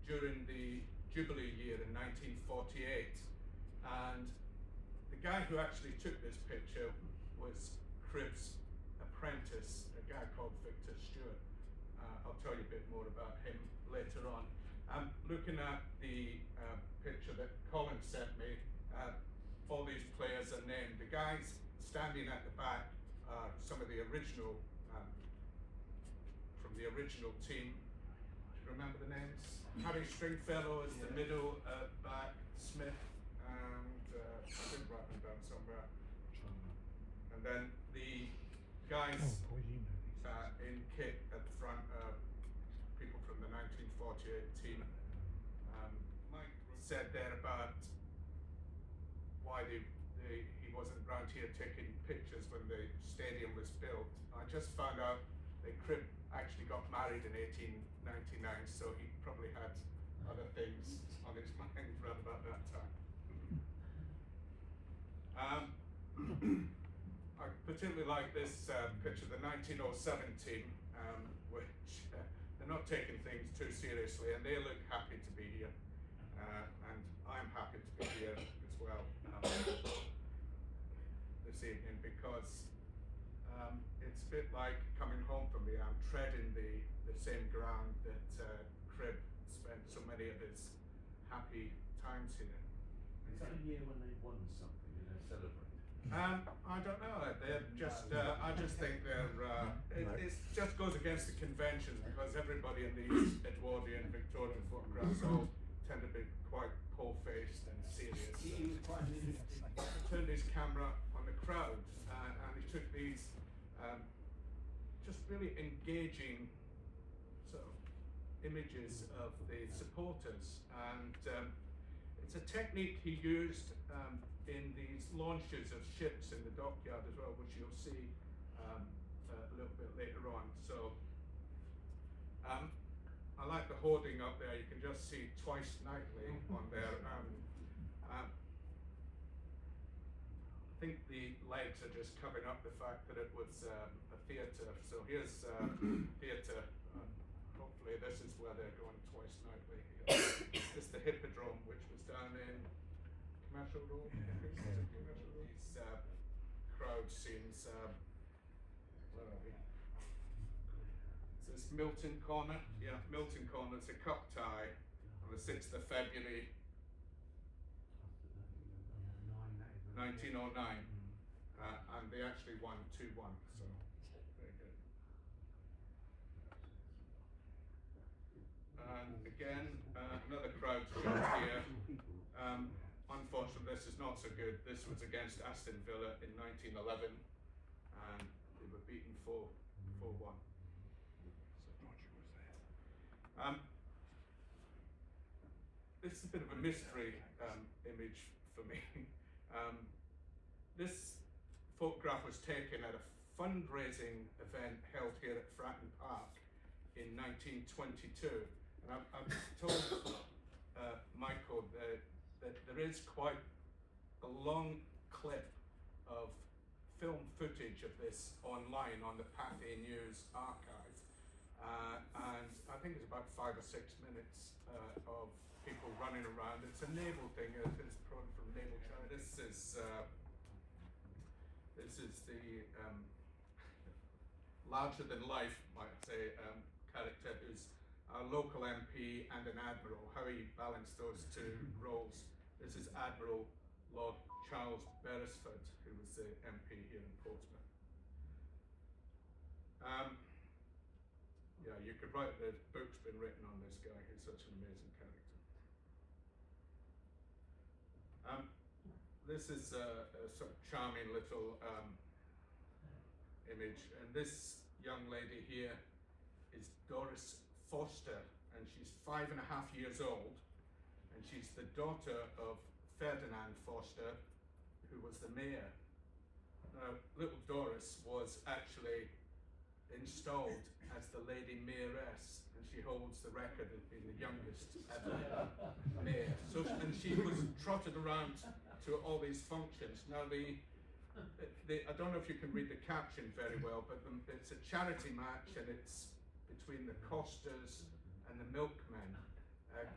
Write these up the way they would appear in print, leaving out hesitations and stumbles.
during the Jubilee year in 1948, and the guy who actually took this picture was Cribb's apprentice, a guy called Victor Stewart. I'll tell you a bit more about him later on. I'm looking at the picture that Colin sent me. All these players are named. The guys standing at the back are some of the original, from the original team. Do you remember the names? Harry Stringfellow is the middle back, Smith, and I didn't write them down somewhere. And then the guys in kit at the front are people from the 1948 team. Mike said there about why he wasn't around here taking pictures when the stadium was built. I just found out that Cribb actually got married in 1899, so he probably had other things on his mind around about that time. I particularly like this picture, the 1907 team, which they're not taking things too seriously, and they look happy to be here, and I'm happy to be here as well this evening, because it's a bit like coming home for me. I'm treading the same ground that Cribb spent so many of his happy times here. Is that a year when they won something and they're celebrating? I don't know. They're just. I just think they're. It just goes against the conventions, because everybody in these Edwardian, Victorian photographs all tend to be quite pale-faced and serious. He was quite He turned his camera on the crowd, and he took these just really engaging sort of images of the supporters, and it's a technique he used in these launches of ships in the dockyard as well, which you'll see a little bit later on. So I like the hoarding up there. You can just see twice nightly on there. I think the legs are just covering up the fact that it was a theatre. So here's theatre. Hopefully this is where they're going twice nightly. This is the Hippodrome, which was down in Commercial Road. These crowd scenes. Where are we? So it's Milton Corner. Yeah, Milton Corner. It's a cup tie on the 6th of February 1909. And they actually won 2-1. So very good. And again, another crowd shot here. Unfortunately, this is not so good. This was against Aston Villa in 1911, and they were beaten 4-1. This is a bit of a mystery image for me. This photograph was taken at a fundraising event held here at Fratton Park in 1922. And I've told Michael that there is quite a long clip of film footage of this online on the Pathé News archive. And I think it's about 5 or 6 minutes of people running around. It's a naval thing. It's from Naval China. This is the larger than life, might say, character who's a local MP and an admiral. How he balanced those two roles. This is Admiral Lord Charles Beresford, who was the MP here in Portsmouth. Yeah, you could write the book's been written on this guy. He's such an amazing character. This is a sort of charming little image, and this young lady here is Doris Foster, and she's 5.5 years old, and she's the daughter of Ferdinand Foster, who was the mayor. Now, little Doris was actually installed as the Lady Mayoress, and she holds the record of being the youngest ever mayor. So, and she was trotted around to all these functions. Now, I don't know if you can read the caption very well, but it's a charity match, and it's between the costers and the milkmen.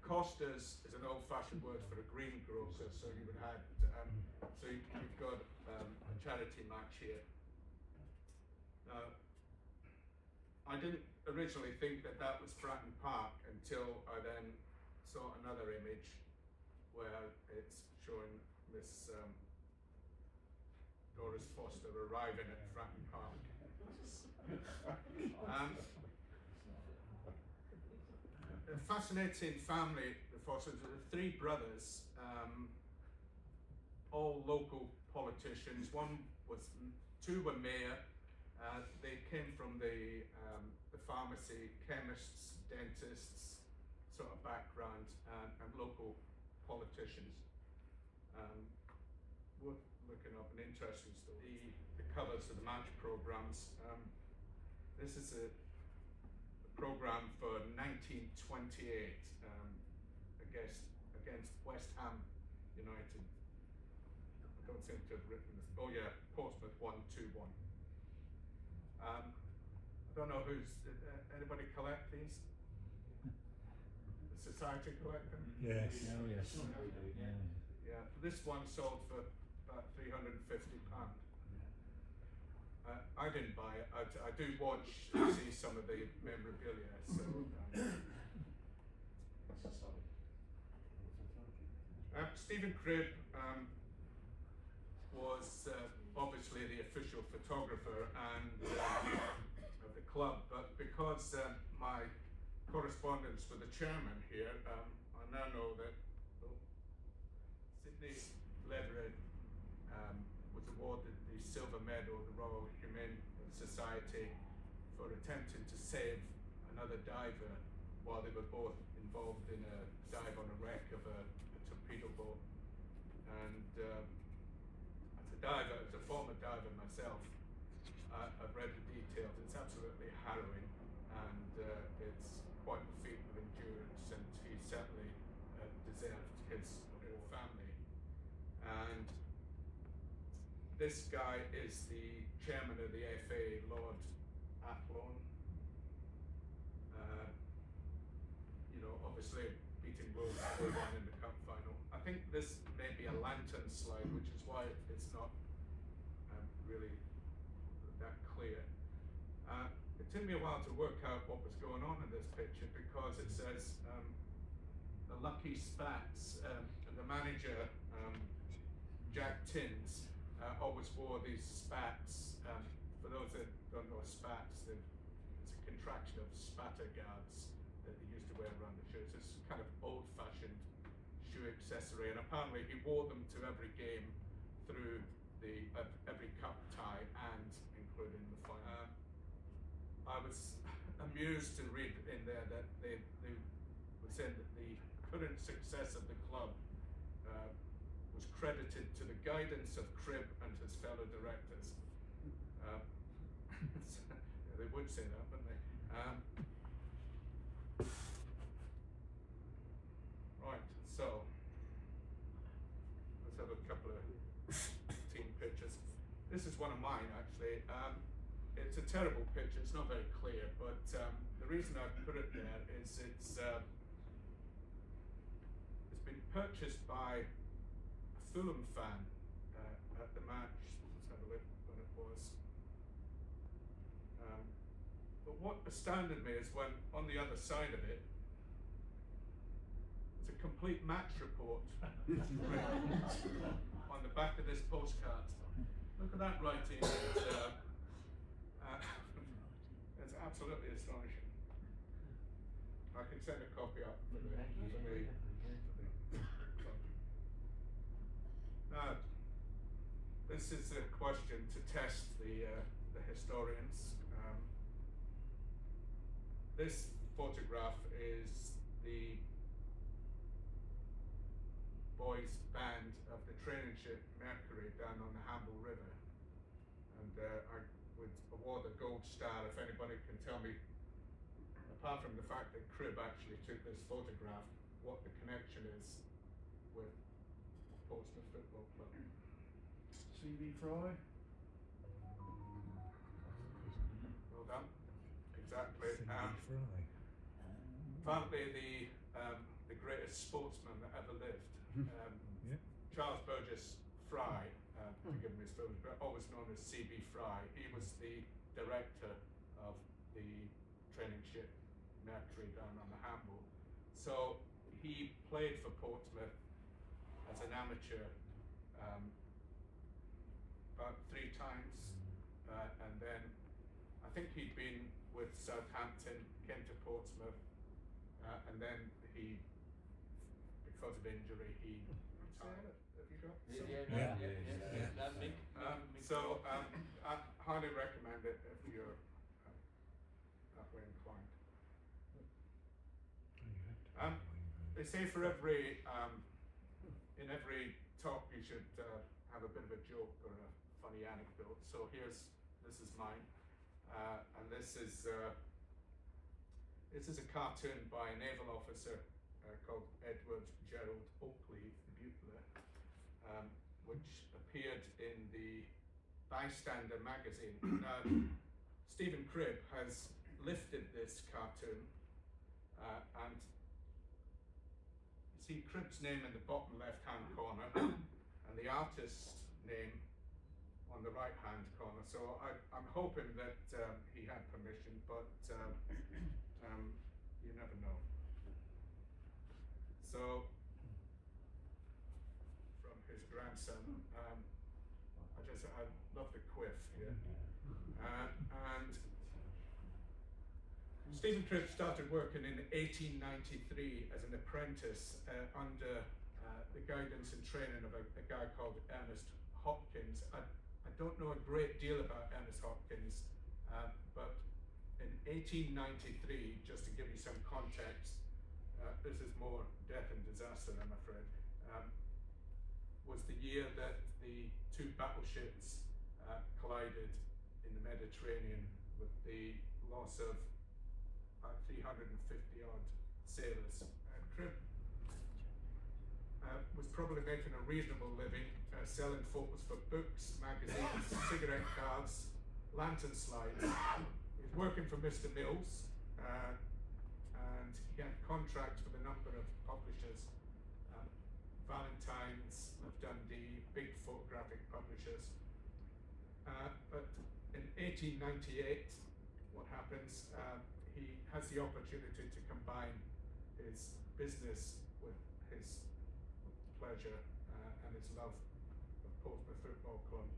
Costas is an old-fashioned word for a greengrocer, so you would have, so you've got a charity match here. Now, I didn't originally think that that was Fratton Park until I then saw another image where it's showing Miss Doris Foster arriving at Fratton Park. A fascinating family, the Fosters. There are three brothers, all local politicians. Two were mayor. They came from the pharmacy, chemists, dentists sort of background, and local politicians. Worth looking up an interesting story. The covers of the match programs. This is a program for 1928 against West Ham United. I don't seem to have written this. Oh yeah, Portsmouth 1-2-1. I don't know anybody collect these? The society collect them? Yes. Oh, yes. Yeah, this one sold for about £350. I didn't buy it. I do watch to see some of the memorabilia. So, Stephen Cribb was obviously the official photographer and of the club, but because my correspondence with the chairman here, I now know that Sydney Leverett was awarded the Silver Medal of the Royal Humane Society for attempting to save another diver while they were both involved in a dive on a wreck of a torpedo boat. And as a diver, as a former diver myself, I've read the details. It's absolutely harrowing, and it's quite a feat of endurance, and he certainly deserved his family. And this guy is the chairman of the FA, Lord Athlone. Obviously beating Wolves 4-1 in the cup final. I think this may be a lantern slide, which is why it's not really that clear. It took me a while to work out what was going on in this picture, because it says the Lucky Spats, and the manager, Jack Tins, always wore these spats. For those that don't know spats, it's a contraction of spatter guards that he used to wear around the shoes. It's kind of old-fashioned shoe accessory, and apparently he wore them to every game through every cup tie and including the final. I was amused to read in there that they were saying that the current success of the club was credited to the guidance of Cribb and his fellow directors. They would say that, wouldn't they? Right, so let's have a couple of team pictures. This is one of mine, actually. It's a terrible picture. It's not very clear, but the reason I put it there is it's been purchased by a Fulham fan at the match. Let's have a look when it was. But what astounded me is when on the other side of it, it's a complete match report on the back of this postcard. Look at that writing. It's absolutely astonishing. I can send a copy up for the Now, this is a question to test the historians. This photograph is the boys' band of the training ship Mercury down on the Hamble River. And I would award a gold star if anybody can tell me, apart from the fact that Cribb actually took this photograph, what the connection is with Portsmouth Football Club. C.B. Fry? Well done. Exactly. Apparently the greatest sportsmen that ever lived. Yeah. Charles Burgess Fry, forgive me his full name, but always known as C.B. Fry, he was the director of the training ship Mercury down on the Hamble. So he played for Portsmouth as an amateur about 3 times, and then I think he'd been with Southampton, came to Portsmouth, and then he, because of injury, he retired. Have you got some? So I highly recommend it if you're that way inclined. They say for every in every talk you should have a bit of a joke or a funny anecdote. So this is mine, and this is a cartoon by a naval officer called Edward Gerald Oakley Butler, which appeared in the Bystander magazine. Now, Stephen Cribb has lifted this cartoon, and you see Cribb's name in the bottom left-hand corner, and the artist's name on the right-hand corner. So I'm hoping that he had permission, but you never know. So, from his grandson, I love the quiff here. And Stephen Cribb started working in 1893 as an apprentice under the guidance and training of a guy called Ernest Hopkins. I don't know a great deal about Ernest Hopkins, but in 1893, just to give you some context, this is more death and disaster, I'm afraid, was the year that the 2 battleships collided in the Mediterranean with the loss of 350 odd sailors. Cribb was probably making a reasonable living selling photos for books, magazines, cigarette cards, lantern slides. He was working for Mr. Mills, and he had contracts with a number of publishers, Valentine's of Dundee, big photographic publishers. But in 1898, what happens? He has the opportunity to combine his business with his pleasure and his love of Portsmouth Football Club.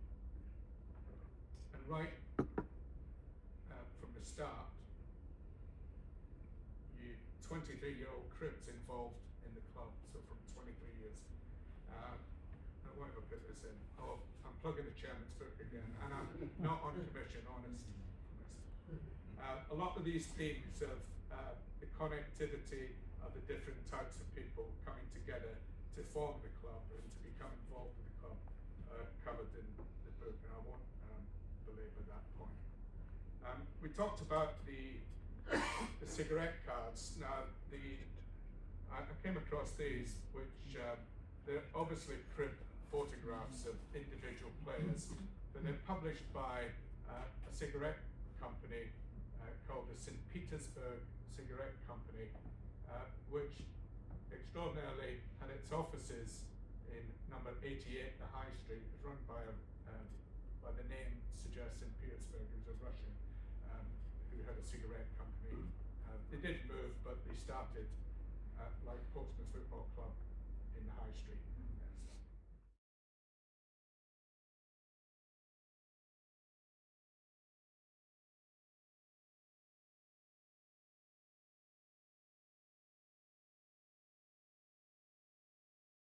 And right from the start, 23-year-old Cribb's involved in the club, so from 23 years. Why have I put this in? Oh, I'm plugging the chairman's book again, and I'm not on commission, honest. A lot of these themes of the connectivity of the different types of people coming together to form the club and to become involved with the club are covered in the book, and I won't belabor that point. We talked about the cigarette cards. Now, I came across these, which they're obviously Cribb photographs of individual players, but they're published by a cigarette company called the St. Petersburg Cigarette Company, which extraordinarily had its offices in number 88, the High Street. It was run by the name suggests St. Petersburg. He was a Russian who had a cigarette company. They did move, but they started like Portsmouth Football Club in the High Street.